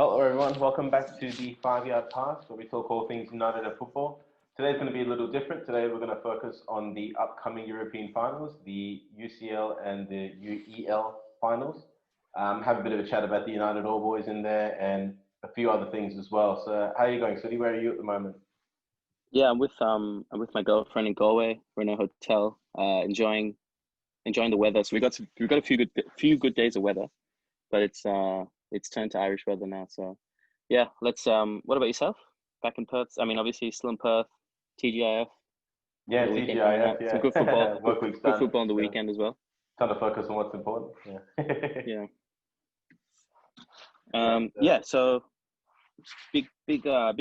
Hello everyone, welcome back to the 5 Yard Pass where we talk all things United and football. Today's going to be a little different. Today we're going to focus on the upcoming European finals, the UCL and the UEL finals. Have a bit of a chat about the United All Boys in there and a few other things as well. So how are you going, Sudi? Where are you at the moment? Yeah, I'm with my girlfriend in Galway. We're in a hotel, enjoying the weather. So we got a few good days of weather, but it's turned to Irish weather now. So yeah, let's what about yourself? Back in Perth? I mean, obviously still in Perth, TGIF Yeah, on the weekend coming TGIF, up. Some good yeah. football, Work week's good done. football on the Yeah. weekend as well. Time to focus on what's important. Yeah. Yeah. Right. Yeah. So big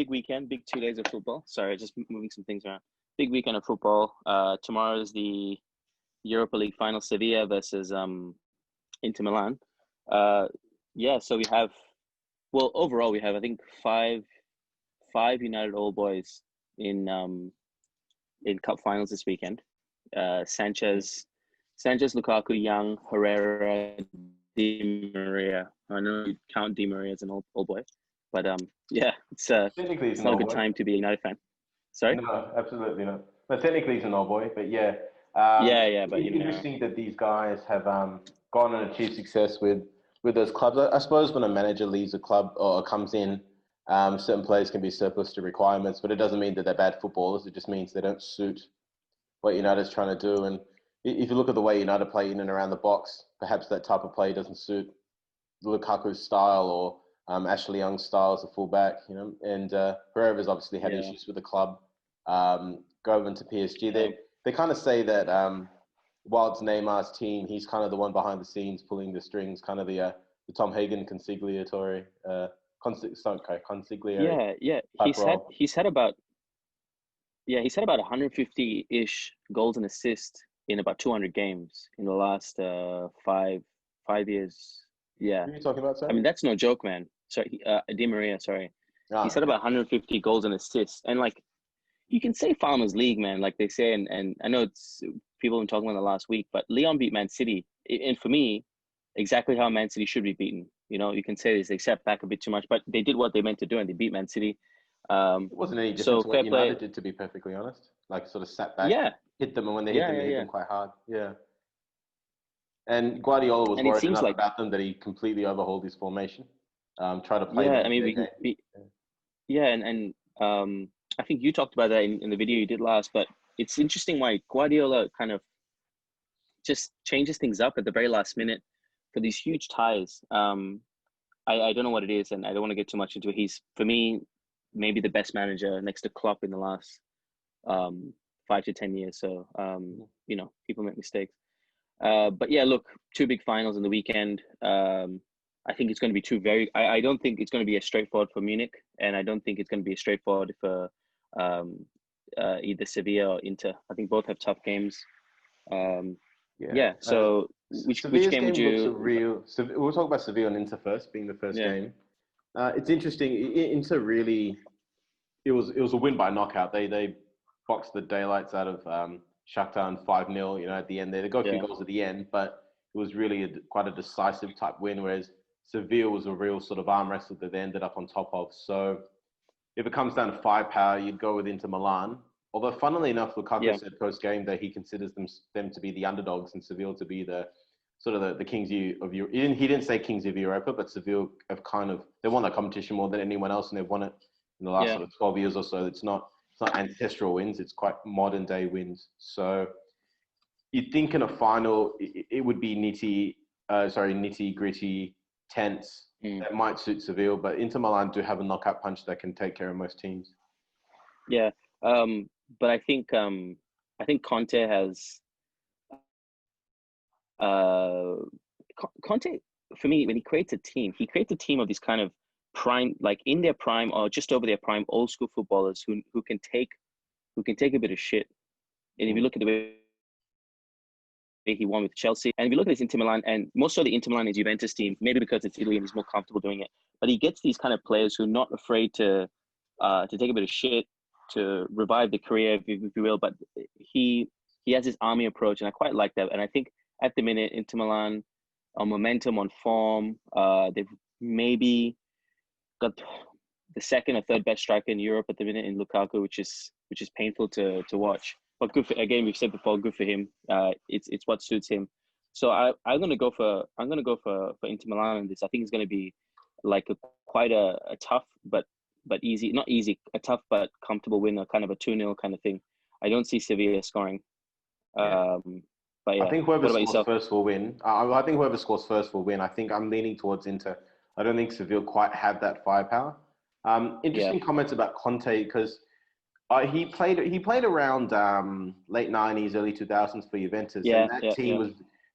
weekend, big 2 days of football. Sorry, just moving some things around. Big weekend of football. Tomorrow is the Europa League final, Sevilla versus Inter Milan. Yeah, so overall we have I think five United Old Boys in cup finals this weekend. Sanchez, Lukaku, Young, Herrera, Di Maria. I know you count Di Maria as an old boy, but yeah, it's Technically, he's an not a old good boy. time to be a United fan. Sorry? No, absolutely not. No, technically he's an old boy, but yeah. Yeah, but It's interesting that these guys have gone and achieved success with those clubs. I suppose when a manager leaves a club or comes in, certain players can be surplus to requirements, but it doesn't mean that they're bad footballers. It just means they don't suit what United's trying to do. And if you look at the way United play in and around the box, perhaps that type of play doesn't suit Lukaku's style or Ashley Young's style as a fullback, And Herrera's obviously had issues with the club. Going to PSG, they kind of say that while it's Neymar's team, he's kind of the one behind the scenes pulling the strings, kind of the Tom Hagen consigliere. Consigliere. Yeah. He's had about 150-ish goals and assists in about 200 games in the last 5 years. Yeah. Who are you talking about, sorry? I mean, that's no joke, man. Sorry, Di Maria, sorry. He's had about 150 goals and assists. And, like, you can say Farmers League, man, like they say. And I know it's people have been talking about it last week, but Leon beat Man City. And for me, exactly how Man City should be beaten. You can say this, they sat back a bit too much, but they did what they meant to do, and they beat Man City. It wasn't any different to what United did, to be perfectly honest. Like, sort of sat back, hit them, and when they hit them, they hit them quite hard. Yeah. And Guardiola was worried enough about them that he completely overhauled his formation. Try to play I mean, and I think you talked about that in the video you did last, but it's interesting why Guardiola kind of just changes things up at the very last minute for these huge ties. I don't know what it is, and I don't want to get too much into it. He's, for me, maybe the best manager next to Klopp in the last 5 to 10 years. So, people make mistakes. But yeah, look, two big finals in the weekend. I think it's going to be I don't think it's going to be as straightforward for Munich, and I don't think it's going to be as straightforward for either Sevilla or Inter. I think both have tough games. So which game would you? We'll talk about Sevilla and Inter first, being the first game. It's interesting. Inter really, it was a win by knockout. They boxed the daylights out of Shakhtar and 5-0. At the end there, they got a few goals at the end, but it was really quite a decisive type win. Whereas Sevilla was a real sort of arm wrestle that they ended up on top of. So if it comes down to firepower, you'd go with Inter Milan. Although, funnily enough, Lukaku said post-game that he considers them to be the underdogs and Seville to be the sort of the kings of Europe. He didn't say kings of Europa, but Seville have they won that competition more than anyone else, and they've won it in the last sort of 12 years or so. It's not ancestral wins; it's quite modern day wins. So you'd think in a final it would be nitty gritty, tense. That might suit Seville, but Inter Milan do have a knockout punch that can take care of most teams. Yeah. But I think Conte has Conte, for me, when he creates a team of these kind of prime, like in their prime or just over their prime, old school footballers who can take a bit of shit. And if you look at the way he won with Chelsea, and if you look at his Inter Milan, and most of the Inter Milan is Juventus team, maybe because it's Italy and he's more comfortable doing it, but he gets these kind of players who are not afraid to take a bit of shit, to revive the career, if you will. But he has this army approach, and I quite like that. And I think at the minute, Inter Milan on momentum, on form, they've maybe got the second or third best striker in Europe at the minute in Lukaku, which is painful to watch. But good for, again, we've said before, good for him. It's what suits him. So I'm gonna go for Inter Milan in this. I think it's gonna be like quite a tough but easy, not easy, a tough but comfortable win, or kind of a 2-0 kind of thing. I don't see Sevilla scoring. Yeah. But yeah, I think whoever what about scores yourself? first will win. I think whoever scores first will win. I think I'm leaning towards Inter. I don't think Seville quite have that firepower. Yeah, Interesting comments about Conte, because he played around late 90s, early 2000s for Juventus, and yeah, that yeah, team yeah, was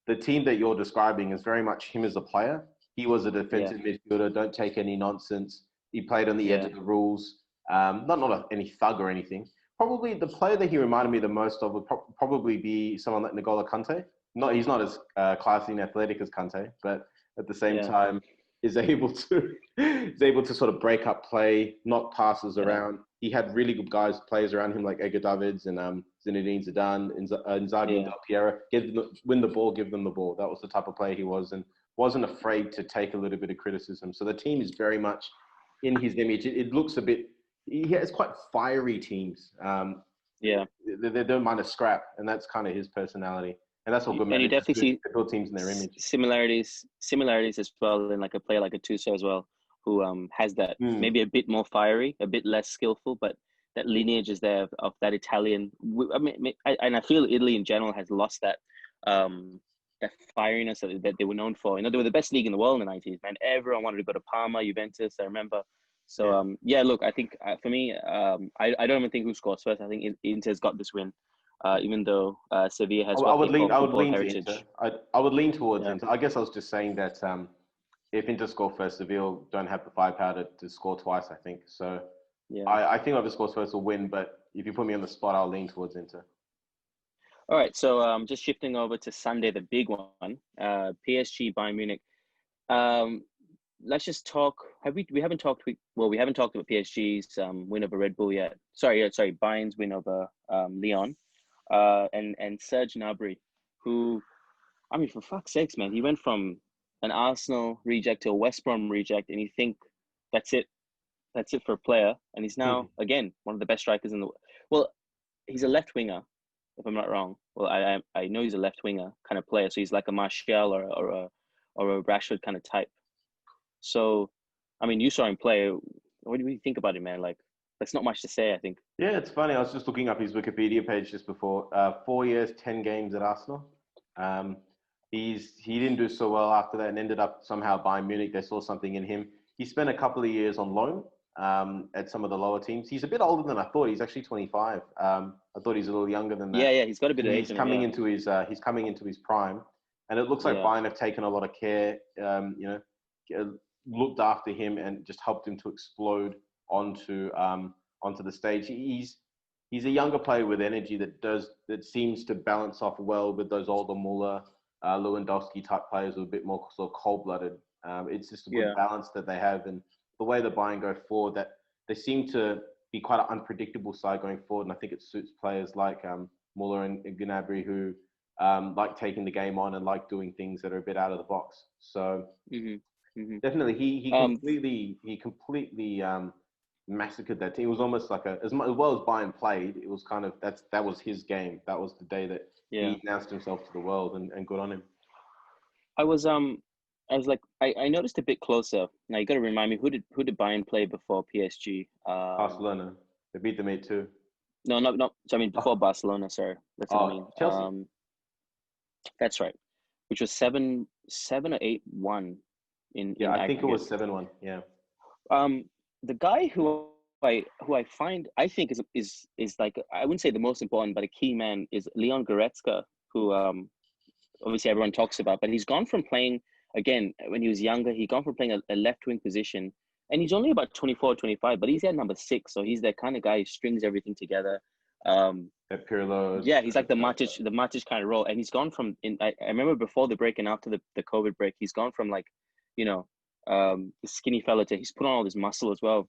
the team that you're describing is very much him as a player. He was a yeah, defensive midfielder. Don't take any nonsense. He played on the edge yeah. of the rules. Any thug or anything. Probably the player that he reminded me the most of would probably be someone like N'Golo Kante. He's not as classy and athletic as Kante, but at the same Yeah, time is able to sort of break up play, knock passes yeah, around. He had really good players around him like Edgar Davids and Zinedine Zidane, Inzaghi and yeah, Del Piero. Win the ball, give them the ball. That was the type of player he was, and wasn't afraid to take a little bit of criticism. So the team is very much in his image. It looks a bit. He has quite fiery teams. yeah. They don't mind a scrap, and that's kind of his personality. And that's what good And you managers definitely do. see They build teams in their image. similarities as well in like a player like a Tuso as well, who has that Mm. maybe a bit more fiery, a bit less skillful, but that lineage is there of that Italian. I mean, and I feel Italy in general has lost that fieriness that they were known for. You know, they were the best league in the world in the 90s, man. Everyone wanted to go to Parma, Juventus, I remember. So Yeah. yeah, look, I think for me, I don't even think who scores first. I think Inter's got this win. Even though Sevilla has I what they would lean. call I would football lean to Inter. heritage. I would lean towards Yeah, Inter. I guess I was just saying that if Inter score first, Seville don't have the firepower to score twice. I think so. yeah. I think whoever scores first will win. But if you put me on the spot, I'll lean towards Inter. All right, so just shifting over to Sunday, the big one, PSG Bayern Munich. Um, let's just talk. We haven't talked. We haven't talked about PSG's win over Red Bull yet. Sorry, Bayern's win over Lyon. And Serge Gnabry, who, I mean, for fuck's sakes, man, he went from an Arsenal reject to a West Brom reject, and you think that's it. That's it for a player, and he's now again one of the best strikers in the. Well, he's a left winger, if I'm not wrong. Well, I know he's a left winger kind of player, so he's like a Martial or a Rashford kind of type. So, I mean, you saw him play. What do you think about him, man? Like, that's not much to say, I think. Yeah, it's funny. I was just looking up his Wikipedia page just before. 4 years, 10 games at Arsenal. Um, he didn't do so well after that and ended up somehow Bayern Munich. They saw something in him. He spent a couple of years on loan at some of the lower teams. He's a bit older than I thought. He's actually 25. I thought he's a little younger than that. Yeah, he's got a bit And of age he's in him, coming yeah. he's coming into his prime. And it looks like Yeah, Bayern have taken a lot of care, looked after him and just helped him to explode onto the stage. He's a younger player with energy that seems to balance off well with those older Muller, Lewandowski type players who are a bit more sort of cold-blooded. It's just a good yeah, balance that they have, and the way the Bayern go forward, that they seem to be quite an unpredictable side going forward, and I think it suits players like Muller and Gnabry who like taking the game on and like doing things that are a bit out of the box. So definitely, he completely massacred that team. It was almost like as well as Bayern played. It was kind of that was his game. That was the day that yeah. he announced himself to the world, and good on him. I was like I noticed a bit closer. Now you got to remind me who did Bayern play before PSG? Barcelona, they beat them 8-2. No, not. So I mean before Oh, Barcelona. Sorry, that's what I mean. Chelsea. That's right. Which was 7 or 8-1 Yeah, in I think it aggregate. was 7-1. Yeah. The guy who I find I think is like, I wouldn't say the most important, but a key man is Leon Goretzka, who obviously everyone talks about, but he's gone from playing, again, when he was younger, he's gone from playing a left wing position, and he's only about 24, 25, but he's at number 6, so he's that kind of guy who strings everything together. At Pirlo. Yeah, he's like the Matic kind of role, and he's gone from I remember before the break and after the COVID break, he's gone from like, you know, the skinny fella to he's put on all this muscle as well.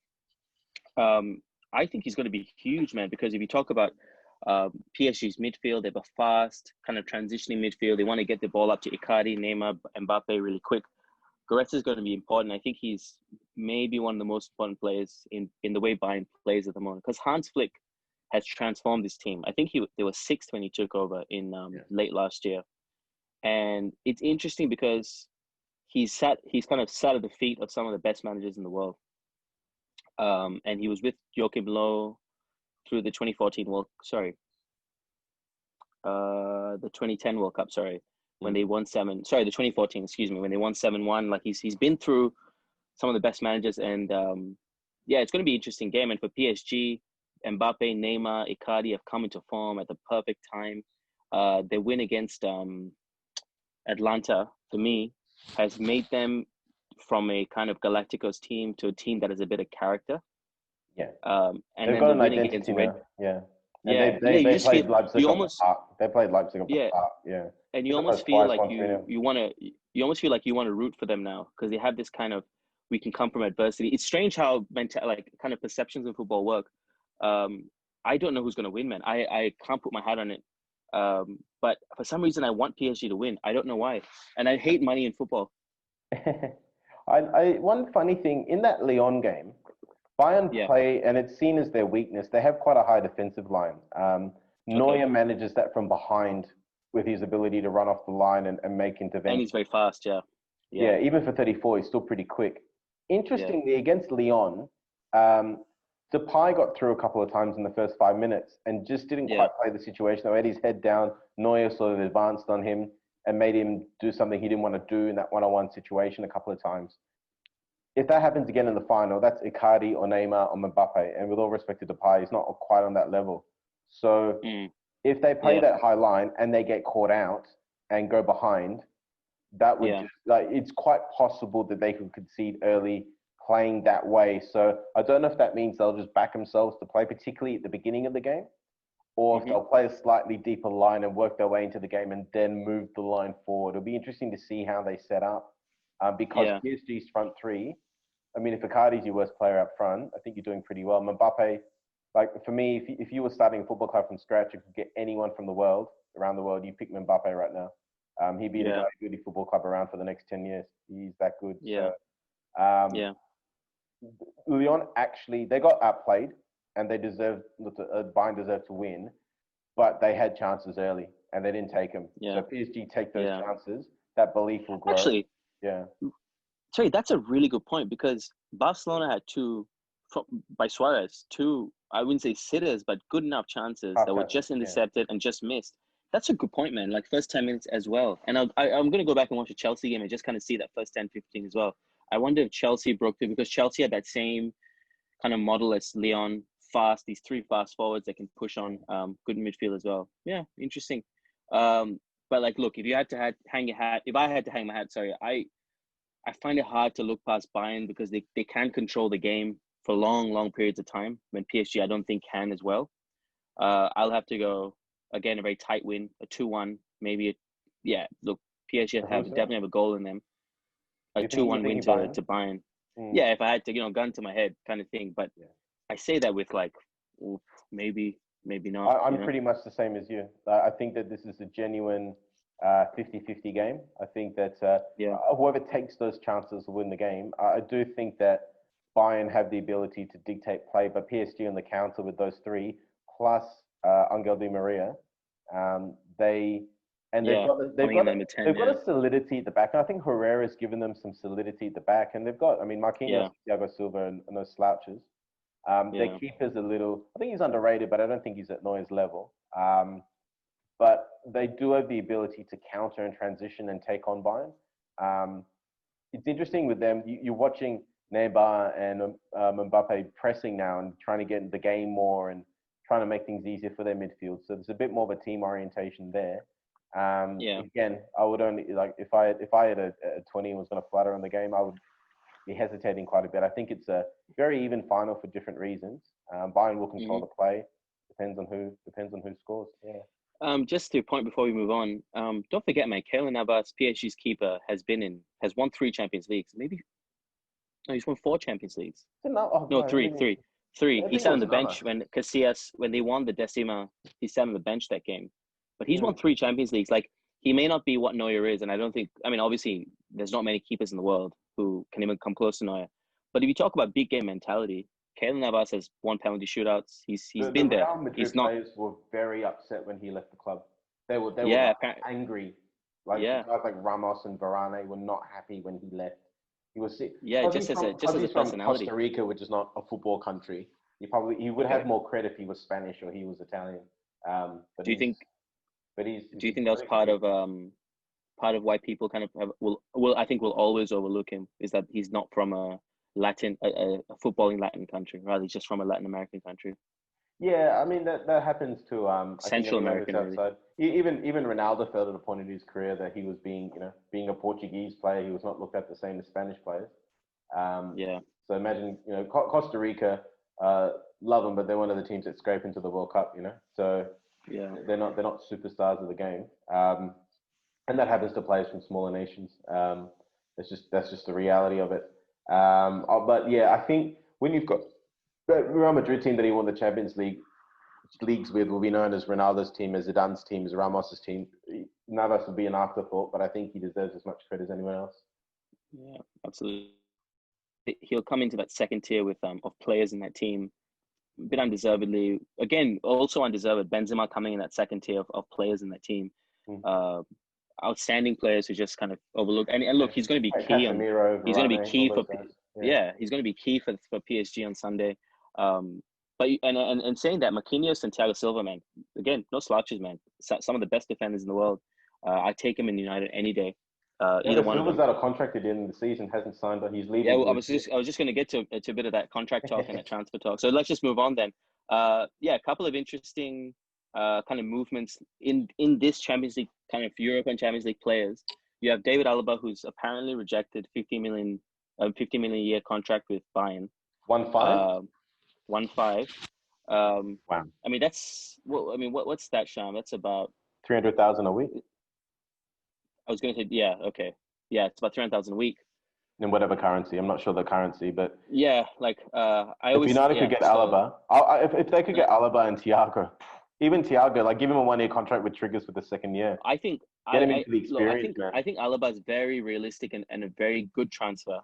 I think he's going to be huge, man, because if you talk about PSG's midfield, they're a fast kind of transitioning midfield. They want to get the ball up to Icardi, Neymar, Mbappe really quick. Goretzka is going to be important. I think he's maybe one of the most important players in the way Bayern plays at the moment, because Hans Flick has transformed this team. I think they were sixth when he took over in late last year, and it's interesting because he's kind of sat at the feet of some of the best managers in the world. And he was with Joachim Löw through the 2014 the 2010 World Cup, when they won the 2014, when they won 7-1. Like he's been through some of the best managers, and it's going to be an interesting game. And for PSG, Mbappe, Neymar, Icardi have come into form at the perfect time. Their win against Atlanta, for me, has made them from a kind of Galacticos team to a team that has a bit of character. Yeah. And they've then got the an win identity against now. Yeah. And They played Leipzig you off almost the park. They played Leipzig off the park. Yeah. And you almost feel like you want to root for them now, because they have this kind of, we can come from adversity. It's strange how kind of perceptions of football work. I don't know who's going to win, man. I can't put my hat on it. But for some reason, I want PSG to win. I don't know why. And I hate money in football. One funny thing, in that Lyon game, Bayern play, and it's seen as their weakness, they have quite a high defensive line. Neuer manages that from behind with his ability to run off the line and make interventions. And he's very fast, Yeah, even for 34, he's still pretty quick. Interestingly, against Lyon, Depay got through a couple of times in the first 5 minutes and just didn't quite play the situation. They had his head down. Neuer sort of advanced on him and made him do something he didn't want to do in that one-on-one situation a couple of times. If that happens again in the final, that's Icardi or Neymar or Mbappe. And with all respect to Depay, he's not quite on that level. So if they play that high line and they get caught out and go behind, that would it's quite possible that they could concede early playing that way. So I don't know if that means they'll just back themselves to play, particularly at the beginning of the game, or if they'll play a slightly deeper line and work their way into the game and then move the line forward. It'll be interesting to see how they set up because PSG's front three, I mean, if Icardi's your worst player up front, I think you're doing pretty well. Mbappe, like for me, if you were starting a football club from scratch, you could get anyone from the world, around the world, you pick Mbappe right now. He'd be the only football club around for the next 10 years. He's that good. Lyon actually, they got outplayed and they Bayern deserved to win, but they had chances early and they didn't take them. So PSG take those chances, that belief will grow. Actually, sorry, that's a really good point, because Barcelona had two, I wouldn't say sitters, but good enough chances that were just intercepted and just missed. That's a good point, man. Like first 10 minutes as well. And I'm going to go back and watch the Chelsea game and just kind of see that first 10, 15 as well. I wonder if Chelsea broke through, because Chelsea had that same kind of model as Lyon, fast, these three fast forwards that can push on, good midfield as well. Yeah, interesting. But like, look, if you had to hang your hat, if I had to hang my hat, I find it hard to look past Bayern because they can control the game for long periods of time, when PSG I don't think can as well. I'll have to go, again, a very tight win, a 2-1, maybe. Look, PSG definitely have a goal in them. A 2-1 win to Bayern. Yeah, if I had to, gun to my head kind of thing. But I say that with like, maybe not. I'm pretty much the same as you. I think that this is a genuine 50-50 game. I think that whoever takes those chances will win the game. I do think that Bayern have the ability to dictate play, but PSG on the counter with those three, plus Angel Di Maria, they've got a solidity at the back. And I think Herrera's given them some solidity at the back. And they've got, Marquinhos, Thiago Silva, and those slouches. Their keeper's I think he's underrated, but I don't think he's at Neuer's level. But they do have the ability to counter and transition and take on Bayern. It's interesting with them. You're watching Neymar and Mbappe pressing now and trying to get in the game more and trying to make things easier for their midfield. So there's a bit more of a team orientation there. Again, I would only, like, if I had a 20 and was going to flutter on the game, I would be hesitating quite a bit. I think it's a very even final for different reasons. Bayern will control the play. Depends on who scores. Yeah. Just to point before we move on, don't forget, man, Keylor Navas, PSG's keeper, has won 3 Champions Leagues. He's won 4 Champions Leagues. Three. He sat on the bench when Casillas, when they won the Decima, he sat on the bench that game. But he's won 3 Champions Leagues. Like, he may not be what Neuer is, and I don't think, obviously, there's not many keepers in the world who can even come close to Neuer. But if you talk about big game mentality, Keylor Navas has won penalty shootouts. He's The been there. Real Madrid He's not. players were very upset when he left the club. They were Yeah, like, angry. Like yeah, guys like Ramos and Varane were not happy when he left. He was sick. yeah. Just as a He's from personality. Costa Rica, which is not a football country. He would have more credit if he was Spanish or he was Italian. But Do you think he's that was part of why people kind of will I think will always overlook him, is that he's not from a footballing Latin country, rather he's just from a Latin American country. Yeah, I mean that happens to Central American, outside. Really. Even Ronaldo felt at a point in his career that he was being a Portuguese player, he was not looked at the same as Spanish players. Yeah. So imagine Costa Rica, love them, but they're one of the teams that scrape into the World Cup. So yeah, they're not superstars of the game. And that happens to players from smaller nations. That's just the reality of it. But yeah, I think when you've got the Real Madrid team that he won the Champions Leagues with will be known as Ronaldo's team, as Zidane's team, as Ramos's team. Navas will be an afterthought, but I think he deserves as much credit as anyone else. Yeah, absolutely. He'll come into that second tier with of players in that team, a bit undeservedly. Again, also undeserved. Benzema coming in that second tier of players in that team. Outstanding players who just kind of overlook. And look, he's going to be key. He's going to be key for. Yeah, he's going to be key for PSG on Sunday. But and saying that, Marquinhos and Thiago Silva, man, again, no slouches, man. Some of the best defenders in the world. I take him in United any day. Either one of them. Silva's out of contract at the end of the season, hasn't signed, but he's leaving. Yeah, well, I was just going to get to a bit of that contract talk and that transfer talk. So let's just move on then. Yeah, a couple of interesting kind of movements in this Champions League, kind of European Champions League players. You have David Alaba, who's apparently rejected 50 million a year contract with Bayern. 1.5. 1.5. Wow. I mean, what's that, Sham? That's about 300,000 a week. I was going to say, yeah, okay, yeah, it's about 300,000 a week. In whatever currency, I'm not sure the currency, but yeah, like if United could get Alaba, if they could get Alaba and Thiago, even Thiago, like give him a 1-year contract with triggers for the second year. I think get him into the experience, I think Alaba is very realistic and a very good transfer.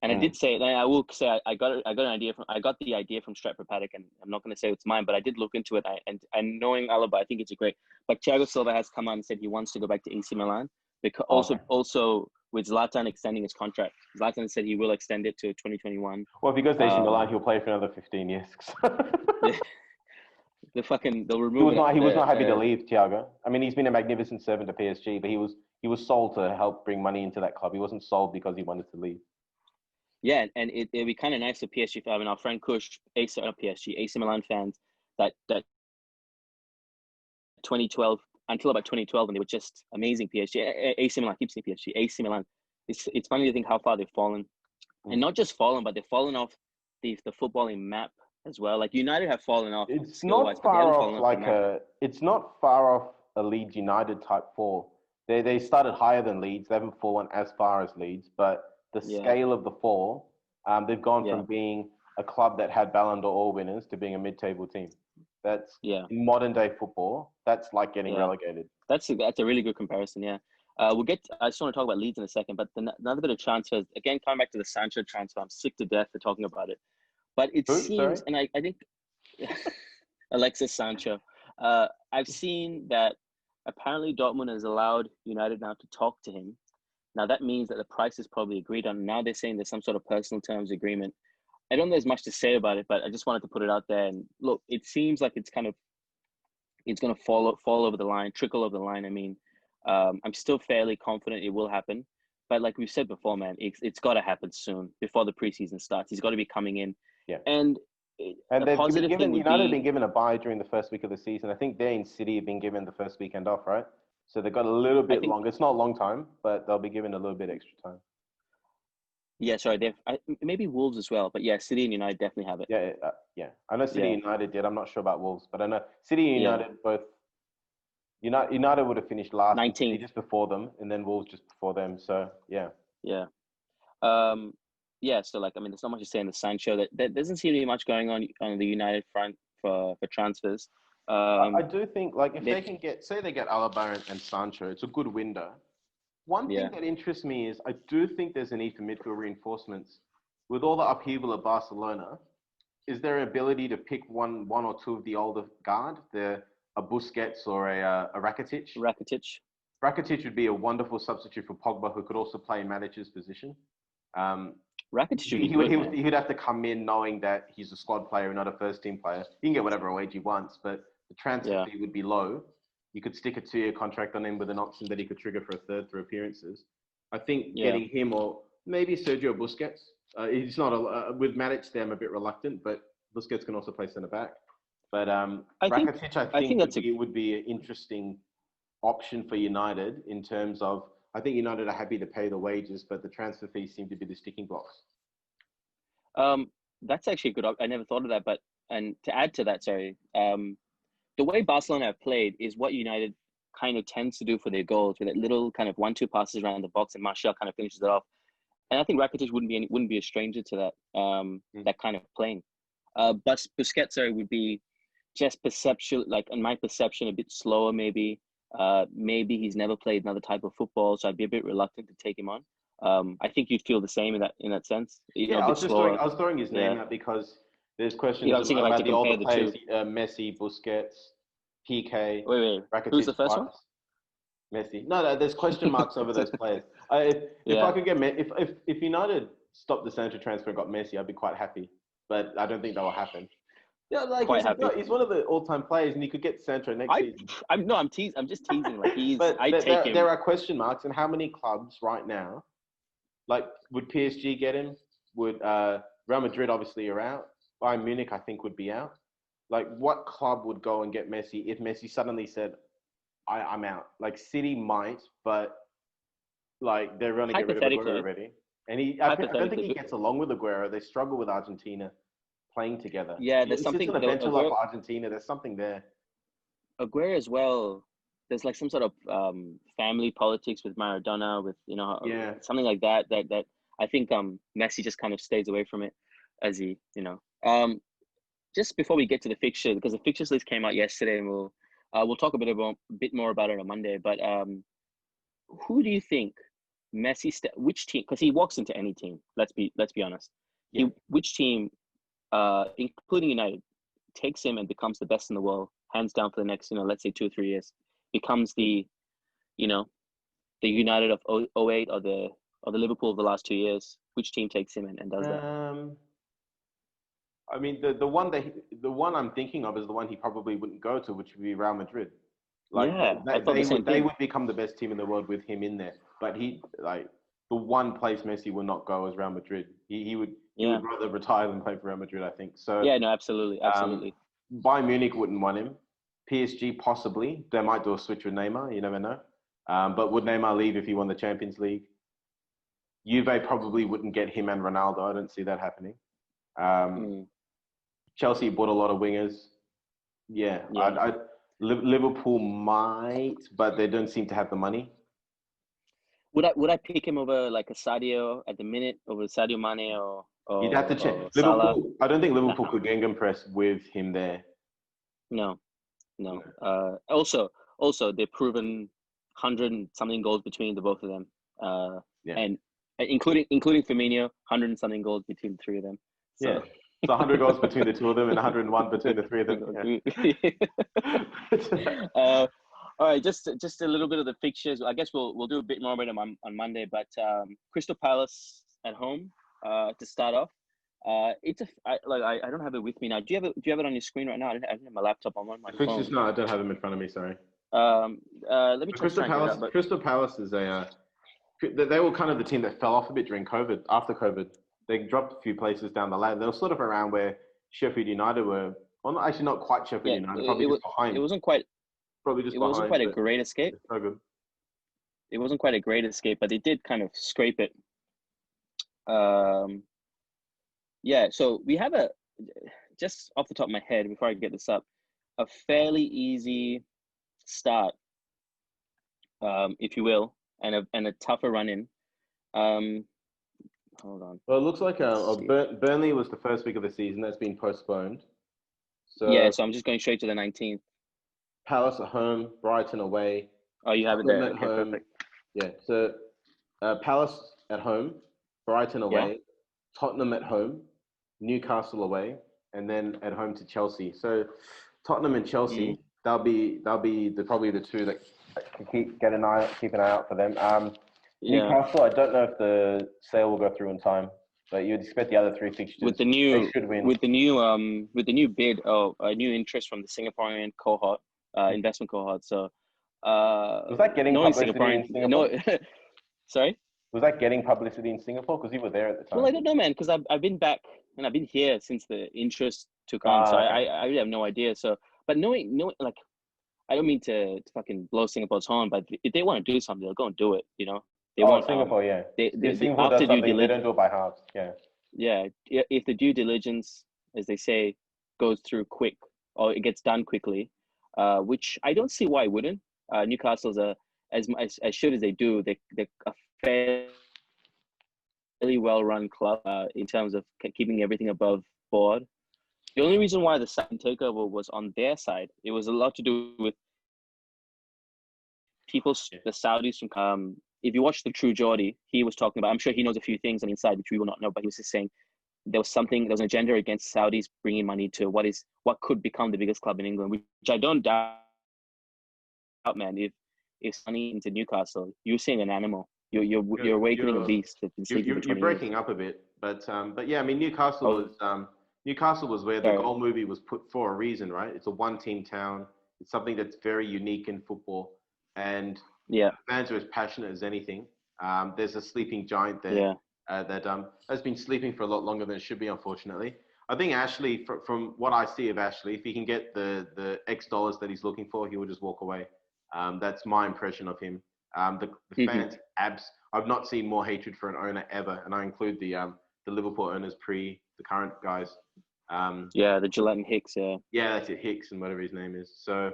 And I did say, and I will say, I got the idea from Stratford Paddock, and I'm not going to say it's mine, but I did look into it. And knowing Alaba, I think it's a great. But Thiago Silva has come out and said he wants to go back to AC Milan, because also with Zlatan extending his contract. Zlatan said he will extend it to 2021. Well, if he goes to AC Milan, he'll play for another 15 years. They'll remove. He was not happy to leave, Thiago. I mean, he's been a magnificent servant to PSG, but he was sold to help bring money into that club. He wasn't sold because he wanted to leave. Yeah, and it'd be kind of nice for PSG. I mean, our friend Kush, AC Milan fans, that 2012 until about 2012, and they were just amazing. PSG, AC Milan, keep saying PSG, AC Milan. It's funny to think how far they've fallen, and not just fallen, but they've fallen off the footballing map as well. Like United have fallen off. It's not far off it's not far off a Leeds United type fall. They started higher than Leeds. They haven't fallen as far as Leeds, but the scale of the fall, they've gone from being a club that had Ballon d'Or winners to being a mid-table team. That's in modern day football. That's like getting relegated. That's a really good comparison. Yeah, I just want to talk about Leeds in a second, but another bit of transfers. Again, coming back to the Sancho transfer, I'm sick to death for talking about it. But it seems, and I think Alexis Sancho. I've seen that apparently Dortmund has allowed United now to talk to him. Now that means that the price is probably agreed on. Now they're saying there's some sort of personal terms agreement. I don't know there's much to say about it, but I just wanted to put it out there. And look, it seems like it's going to fall over the line, trickle over the line. I mean, I'm still fairly confident it will happen. But like we've said before, man, it's got to happen soon before the preseason starts. He's got to be coming in. Yeah. And United have been given a bye during the first week of the season. I think they in City have been given the first weekend off, right? So they've got a little bit longer. It's not a long time, but they'll be given a little bit extra time. Yeah, sorry. Maybe Wolves as well, but yeah, City and United definitely have it. Yeah. I know City and United did. I'm not sure about Wolves, but I know City and United both. United would have finished last, 19th, just before them, and then Wolves just before them. So yeah. Yeah. So like, I mean, there's not much to say in the Sancho. There doesn't seem to be much going on the United front for transfers. I do think, like, if they can get Alaba and Sancho, it's a good window. One thing that interests me is I do think there's a need for midfield reinforcements. with all the upheaval at Barcelona, is there ability to pick one or two of the older guard, a Busquets or a Rakitic? Rakitic would be a wonderful substitute for Pogba, who could also play in Matic's position. Rakitic should be good, he'd have to come in knowing that he's a squad player and not a first-team player. He can get whatever wage he wants, but the transfer fee would be low. You could stick a 2-year contract on him with an option that he could trigger for a third through appearances. I think getting him or maybe Sergio Busquets. He's not with Matic. I'm a bit reluctant, but Busquets can also play centre back. But Rakitic, I think would be an interesting option for United in terms of. I think United are happy to pay the wages, but the transfer fees seem to be the sticking blocks. That's actually a good. I never thought of that, and to add to that, the way Barcelona have played is what United kind of tends to do for their goals, with that little kind of 1-2 passes around the box, and Martial kind of finishes it off. And I think Rakitic wouldn't be a stranger to that that kind of playing. But Busquets would be just perception, like in my perception, a bit slower maybe. Maybe he's never played another type of football, so I'd be a bit reluctant to take him on. I think you'd feel the same in that sense. I was throwing his name out because there's questions about the older players, Messi, Busquets, PK. Wait, Rakitic, who's the first one? Messi. No, there's question marks over those players. If I could get if United stopped the Sancho transfer and got Messi, I'd be quite happy. But I don't think that will happen. Yeah, he's one of the all-time players, and he could get Sancho next season. I'm just teasing. Like take him. There are question marks, and how many clubs right now? Like, would PSG get him? Would Real Madrid obviously are out? Bayern Munich, I think, would be out. Like, what club would go and get Messi if Messi suddenly said, "I'm out"? Like, City might, but like they're going to get rid of Aguero already. And I don't think he gets along with Aguero. They struggle with Argentina playing together. Yeah, there's something on the bench like Argentina. There's something there. Aguero as well. There's like some sort of family politics with Maradona, with something like that. That I think Messi just kind of stays away from it, as he Just before we get to the fixture, because the fixtures list came out yesterday, and we'll talk a bit more about it on Monday. But who do you think Messi? Which team? Because he walks into any team. Let's be honest. Yeah. Which team? Including United, takes him and becomes the best in the world, hands down, for the next, let's say 2 or 3 years, becomes the United of 08 or the Liverpool of the last 2 years. Which team takes him and does that? I mean, the one I'm thinking of is the one he probably wouldn't go to, which would be Real Madrid. They would become the best team in the world with him in there. But the one place Messi would not go is Real Madrid. He would rather retire than play for Real Madrid, I think. So yeah, no, absolutely. Bayern Munich wouldn't want him. PSG possibly. They might do a switch with Neymar. You never know. But would Neymar leave if he won the Champions League? Juve probably wouldn't get him and Ronaldo. I don't see that happening. Chelsea bought a lot of wingers. Liverpool might, but they don't seem to have the money. Would I pick him over like a Sadio at the minute, over Sadio Mane or you'd have to check. Liverpool. I don't think Liverpool could gegenpress with him there. No. Also, they've proven 100-something goals between the both of them. And including Firmino, 100-something goals between the three of them. So. Yeah. It's 100 goals between the two of them and 101 between the three of them. All right, just a little bit of the fixtures. I guess we'll do a bit more about them on Monday. But Crystal Palace at home to start off. I don't have it with me now. Do you have it on your screen right now? I don't have my laptop on my phone. Fixtures? No, I don't have them in front of me. Sorry. Let me Crystal Palace. Crystal Palace is they were kind of the team that fell off a bit during COVID. After COVID, they dropped a few places down the ladder. They were sort of around where Sheffield United were. Well, actually, not quite Sheffield United. Probably just behind. It wasn't quite. Probably just. It wasn't quite a great escape. So good. It wasn't quite a great escape, but they did kind of scrape it. So we have just off the top of my head, before I get this up, a fairly easy start, if you will, and a tougher run in. Hold on. Well, it looks like Burnley was the first week of the season. That's been postponed. So I'm just going straight to the 19th. Palace at home, Brighton away. Oh, you have it there. Okay, perfect. Yeah, so Palace at home, Brighton away, Tottenham at home, Newcastle away, and then at home to Chelsea. So Tottenham and Chelsea, that'll be probably the two that keep an eye out for them. Newcastle, I don't know if the sale will go through in time, but you'd expect the other three fixtures. They should win. With the new bid of a new interest from the Singaporean cohort, investment cohort. So was that getting publicity in Singapore? No, sorry. Was that getting publicity in Singapore? Because you were there at the time. Well, I don't know, man, because I've been back and I've been here since the interest took on. So okay. I really have no idea. So, but knowing, like, I don't mean to fucking blow Singapore's horn, but if they want to do something, they'll go and do it. You know. They want Singapore, yeah. If Singapore does something, they don't do it by halves. Yeah. Yeah. If the due diligence, as they say, goes through quick or it gets done quickly, which I don't see why it wouldn't. Newcastle's as should as they do, they're a fairly well-run club in terms of keeping everything above board. The only reason why the second takeover was on their side, it was a lot to do with the Saudis from. If you watch the True Geordie, he was talking about, I'm sure he knows a few things on the inside which we will not know, but he was just saying there was an agenda against Saudis bringing money to what could become the biggest club in England, which I don't doubt, man. If money into Newcastle, you're seeing an animal. You're awakening a beast that's been sleeping for 20 You're breaking years. up a bit, but yeah, I mean, Newcastle was where the goal movie was put for a reason, right? It's a one-team town. It's something that's very unique in football, and fans are as passionate as anything. There's a sleeping giant there that has been sleeping for a lot longer than it should be, unfortunately. I think Ashley, from what I see of Ashley, if he can get the X dollars that he's looking for, he will just walk away. That's my impression of him. The fans, I've not seen more hatred for an owner ever, and I include the Liverpool owners the current guys. The Gillette and Hicks, Yeah, that's it, Hicks and whatever his name is. So,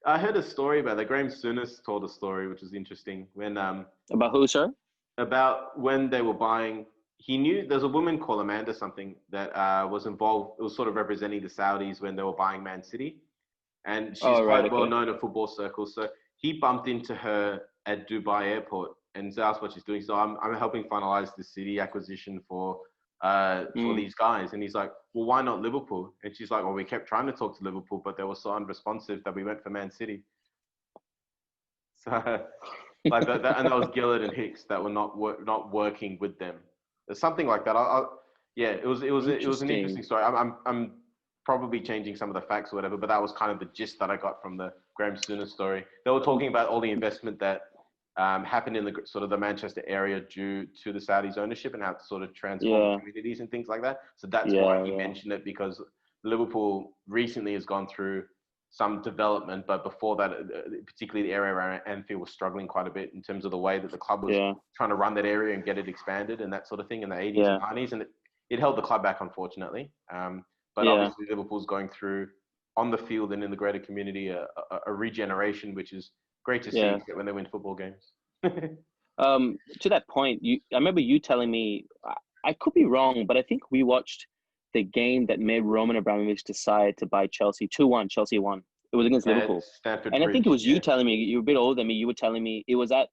I heard a story about that. Graham Souness told a story, which was interesting. When about who, sir? About when they were buying. He knew there's a woman called Amanda something that was involved. It was sort of representing the Saudis when they were buying Man City, and she's quite well known in football circles. So he bumped into her at Dubai Airport and asked what she's doing. So I'm helping finalize the City acquisition for these guys. And he's like, well, why not Liverpool? And she's like, well, we kept trying to talk to Liverpool, but they were so unresponsive that we went for Man City. So like that, and that was Gillett and Hicks that were not working with them. Something like that. It was an interesting story. I'm probably changing some of the facts or whatever, but that was kind of the gist that I got from the Graham Souness story. They were talking about all the investment that happened in the sort of the Manchester area due to the Saudis' ownership and how to sort of transform communities and things like that. So that's why he mentioned it, because Liverpool recently has gone through some development, but before that, particularly the area around Anfield was struggling quite a bit in terms of the way that the club was trying to run that area and get it expanded and that sort of thing in the 80s and 90s. And it held the club back, unfortunately. But obviously Liverpool's going through, on the field and in the greater community, a regeneration, which is great to see when they win football games. To that point, I remember you telling me, I could be wrong, but I think we watched the game that made Roman Abramovich decide to buy Chelsea. 2-1, Chelsea won. It was against Liverpool. Stamford and Bridge, I think it was you telling me, you were a bit older than me, you were telling me it was at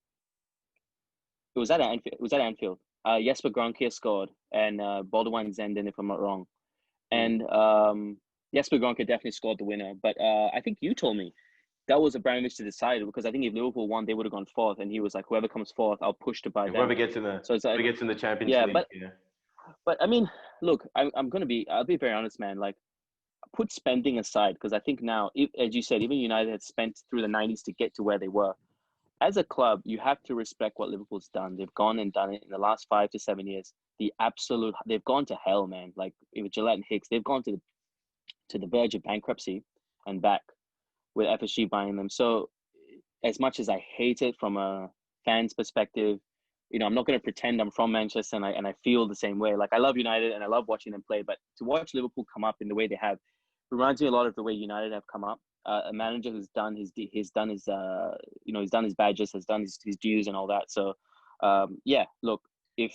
Anfield. It was at Anfield. Jesper Grønkjær scored and Baldwin Zenden, if I'm not wrong. And Jesper Grønkjær definitely scored the winner. But I think you told me that was Abramovich to decide, because I think if Liverpool won, they would have gone fourth. And he was like, whoever comes fourth, I'll push to buy them. Whoever gets in the Champions League. But I mean, look, I'll be very honest, man. Like, put spending aside, because I think now, as you said, even United had spent through the 90s to get to where they were. As a club, you have to respect what Liverpool's done. They've gone and done it in the last 5 to 7 years. They've gone to hell, man. Like, with Gillette and Hicks, they've gone to the verge of bankruptcy and back with FSG buying them. So as much as I hate it from a fan's perspective, you know, I'm not going to pretend I'm from Manchester and I feel the same way. Like, I love United and I love watching them play, but to watch Liverpool come up in the way they have reminds me a lot of the way United have come up. A manager who's done his badges, has done his dues and all that. So, look, if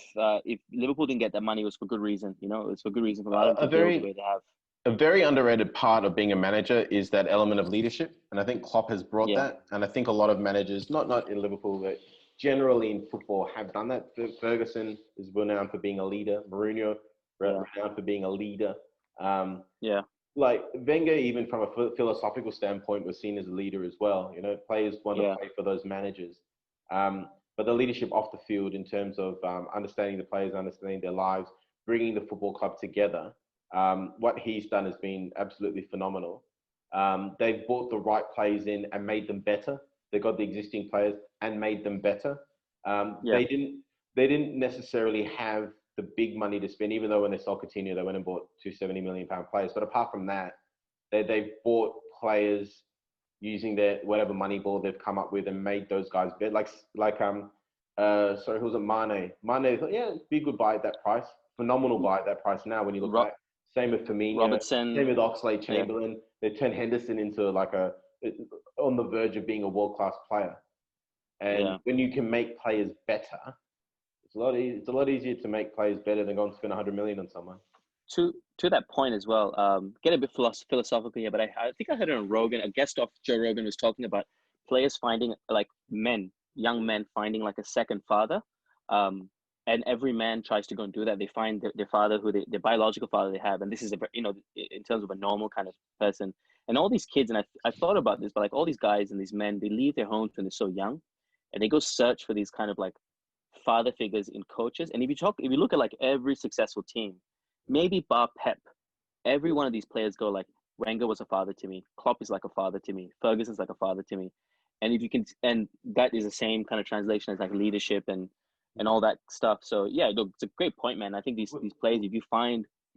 Liverpool didn't get that money, it was for good reason. You know, it was for good reason for them to build the way they have. A very underrated part of being a manager is that element of leadership, and I think Klopp has brought that. And I think a lot of managers, not in Liverpool, but generally in football have done that. Ferguson is renowned for being a leader. Mourinho renowned for being a leader. Like Wenger, even from a philosophical standpoint, was seen as a leader as well. You know, players want to play for those managers. But the leadership off the field in terms of understanding the players, understanding their lives, bringing the football club together. What he's done has been absolutely phenomenal. They've brought the right players in and made them better. They got the existing players and made them better. They didn't necessarily have the big money to spend, even though when they sold Coutinho, they went and bought 270 million pound players. But apart from that, they've bought players using their whatever money ball they've come up with and made those guys better. Who was it? Mane. Mane thought, yeah, be a good buy at that price. Phenomenal buy at that price now when you look at it. Same with Firmino. Robertson. Same with Oxlade-Chamberlain. They turned Henderson into on the verge of being a world-class player. And when you can make players better, it's a lot easier to make players better than going to spend 100 million on someone. To that point as well, get a bit philosophical here, but I think I heard it on Rogan. A guest of Joe Rogan was talking about players finding, like young men finding like a second father. And every man tries to go and do that. They find their father, their biological father they have. And this is, in terms of a normal kind of person. And all these kids, and I thought about this, but like all these guys and these men, they leave their homes when they're so young. And they go search for these kind of like father figures in coaches. And if you look at like every successful team, maybe bar Pep, every one of these players go like, Wenger was a father to me. Klopp is like a father to me. Ferguson's like a father to me. And if you can, and that is the same kind of translation as like leadership and all that stuff. So yeah, look, it's a great point, man. I think these players, if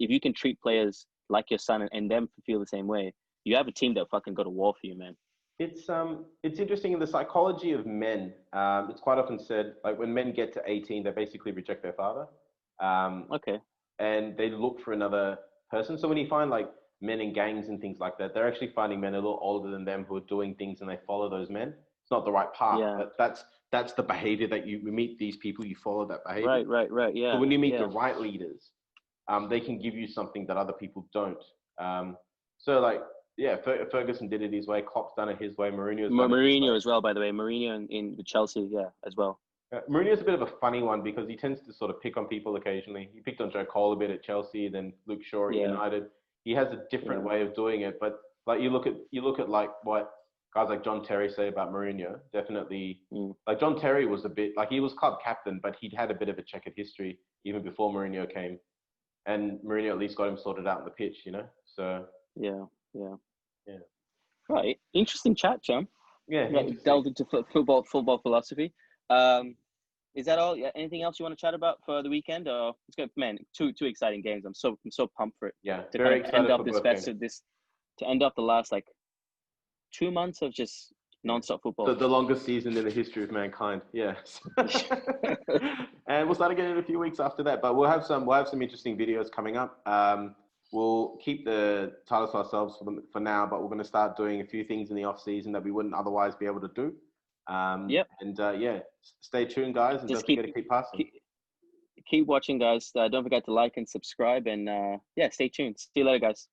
you can treat players like your son and them feel the same way, you have a team that fucking go to war for you, man. It's interesting in the psychology of men. It's quite often said, like when men get to 18, they basically reject their father. And they look for another person. So when you find like men in gangs and things like that, they're actually finding men a little older than them who are doing things and they follow those men. It's not the right path. Yeah. That's the behavior that we meet these people, you follow that behavior. Right. Yeah. But when you meet the right leaders, they can give you something that other people don't. Ferguson did it his way. Klopp's done it his way. Mourinho as well, by the way. Mourinho in Chelsea, as well. Mourinho's a bit of a funny one because he tends to sort of pick on people occasionally. He picked on Joe Cole a bit at Chelsea, then Luke Shaw at United. He has a different way of doing it. But like you look at like what guys like John Terry say about Mourinho. Definitely, like John Terry was a bit like he was club captain, but he'd had a bit of a checkered history even before Mourinho came, and Mourinho at least got him sorted out on the pitch, you know. So yeah. Right, interesting chat, John. Yeah, delved into football philosophy. Is that all? Yeah. Anything else you want to chat about for the weekend? Or it's good, man. Two exciting games. I'm so pumped for it. Yeah, to very kind of end up this best of this, to end up the last like 2 months of just non-stop football. The longest season in the history of mankind. Yes. And we'll start again in a few weeks after that. But we'll have some interesting videos coming up. We'll keep the titles to ourselves for now, but we're going to start doing a few things in the off season that we wouldn't otherwise be able to do. Stay tuned, guys, and don't forget to keep passing. Keep watching, guys. Don't forget to like and subscribe, and stay tuned. See you later, guys.